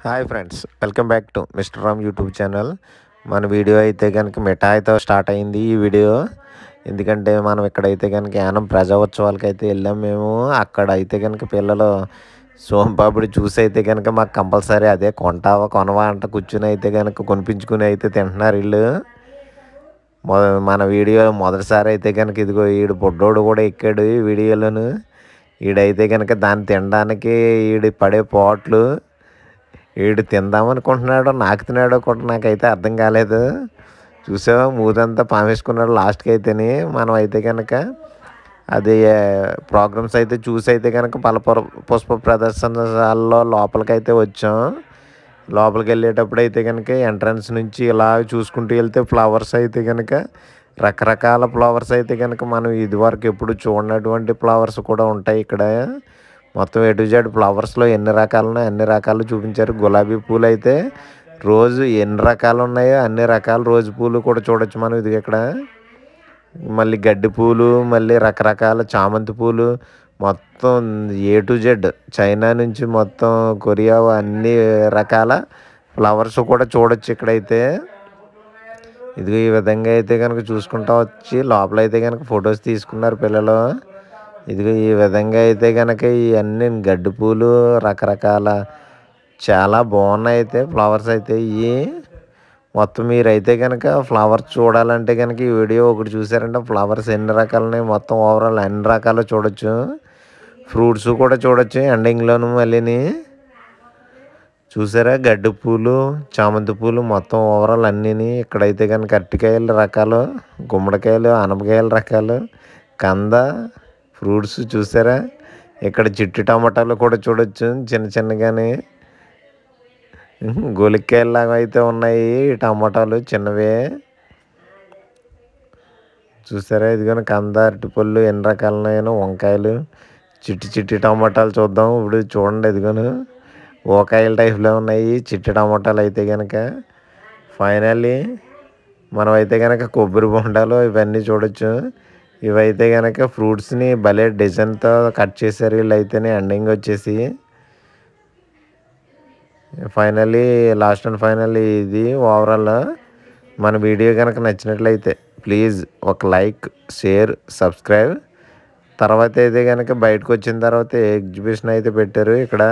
Hi friends, welcome back to mister Ram YouTube channel. మన video అయితే కనుక మిఠాయితో స్టార్ట్ అయింది ఈ వీడియో. ఎందుకంటే మనం ఇక్కడైతే కనుక యానం ప్రజాోత్సవాలకి అయితే వెళ్ళాం మేము. అక్కడ అయితే కనుక పిల్లలు సోంపాపిడి చూసి అయితే కనుక మాకు కంపల్సరీ అదే కొంటావా కొనవా అంట కూర్చుని అయితే కనుక కొనిపించుకుని అయితే తింటున్నారు వీళ్ళు. మన వీడియో మొదటిసారి అయితే కనుక ఇదిగో ఈడు బొడ్డోడు కూడా ఎక్కాడు ఈ వీడియోలోను. ఈడైతే కనుక దాన్ని తినడానికి ఈడు పడే పోట్లు, వీడు తిందామనుకుంటున్నాడో నాకుతున్నాడో కూడా నాకైతే అర్థం కాలేదు. చూసావా మూతంతా పామేసుకున్నాడు లాస్ట్కి అయితేని. మనం అయితే కనుక అది ప్రోగ్రామ్స్ అయితే చూసి అయితే కనుక పుష్ప ప్రదర్శనశాలలో లోపలికైతే వచ్చాం. లోపలికి వెళ్ళేటప్పుడు అయితే కనుక ఎంట్రన్స్ నుంచి ఇలా చూసుకుంటూ వెళ్తే ఫ్లవర్స్ అయితే కనుక రకరకాల ఫ్లవర్స్ అయితే కనుక మనం ఇదివరకు ఎప్పుడు చూడనటువంటి ఫ్లవర్స్ కూడా ఉంటాయి ఇక్కడ. మొత్తం ఎటు జెడ్ ఫ్లవర్స్లో ఎన్ని రకాలున్నాయో అన్ని రకాలు చూపించారు. గులాబీ పూలు అయితే రోజు ఎన్ని రకాలు ఉన్నాయో అన్ని రకాల రోజు పూలు కూడా చూడొచ్చు మనం ఇది ఇక్కడ. మళ్ళీ గడ్డి పూలు, మళ్ళీ రకరకాల చామంతి పూలు, మొత్తం ఏ టు జెడ్ చైనా నుంచి మొత్తం కొరియా అన్ని రకాల ఫ్లవర్స్ కూడా చూడొచ్చు ఇక్కడైతే. ఇది ఈ విధంగా అయితే కనుక చూసుకుంటా వచ్చి లోపలైతే కనుక ఫొటోస్ తీసుకున్నారు పిల్లలు. ఇదిగో ఈ విధంగా అయితే కనుక ఇవన్నీ గడ్డి పూలు రకరకాల చాలా బాగున్నాయి అయితే ఫ్లవర్స్ అయితే ఇవి. మొత్తం మీరైతే కనుక ఫ్లవర్స్ చూడాలంటే కనుక ఈ వీడియో ఒకటి చూసారంటే ఫ్లవర్స్ ఎన్ని రకాలున్నాయి మొత్తం ఓవరాల్ అన్ని రకాలు చూడొచ్చు. ఫ్రూట్స్ కూడా చూడొచ్చు ఎండింగ్లోను. మళ్ళీని చూసారా గడ్డి పూలు, చామంతి పూలు మొత్తం ఓవరాల్ అన్నీని. ఇక్కడైతే కనుక అరటికాయలు రకాలు, గుమ్మడికాయలు, అనపకాయల రకాలు, కంద ఫ్రూట్స్ చూసారా. ఇక్కడ చిట్టి టమాటాలు కూడా చూడొచ్చు చిన్న చిన్నగానే. గోలికాయలాగా అయితే ఉన్నాయి టమాటాలు చిన్నవే చూసారా. ఇదిగోని కంద, అరటిపళ్ళు ఎన్ని రకాలు ఉన్నాయో, వంకాయలు, చిట్టి చిట్టి టమాటాలు చూద్దాం ఇప్పుడు. చూడండి ఇదిగోను ఓకాయల టైప్లో ఉన్నాయి చిట్టి టమాటాలు అయితే కనుక. ఫైనల్లీ మనమైతే కనుక కొబ్బరి బొండాలు ఇవన్నీ చూడొచ్చు. ఇవైతే కనుక ఫ్రూట్స్ని భలే డిజైన్తో కట్ చేశారు వీళ్ళైతేనే ఎండింగ్ వచ్చేసి. ఫైనల్లీ లాస్ట్ అండ్ ఫైనల్లీ ఇది ఓవరాల్. మన వీడియో కనుక నచ్చినట్లయితే ప్లీజ్ ఒక లైక్, షేర్, సబ్స్క్రైబ్. తర్వాత అయితే కనుక బయటకు వచ్చిన తర్వాత ఎగ్జిబిషన్ అయితే పెట్టారు ఇక్కడ.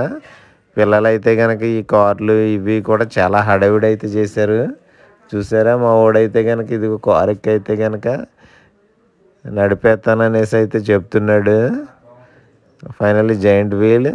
పిల్లలైతే కనుక ఈ కార్లు ఇవి కూడా చాలా హడావిడి అయితే చేశారు చూసారా. మా వాడైతే కనుక ఇది కారుకి అయితే కనుక నడిపేస్తాననేసి అయితే చెప్తున్నాడు. Finally giant wheel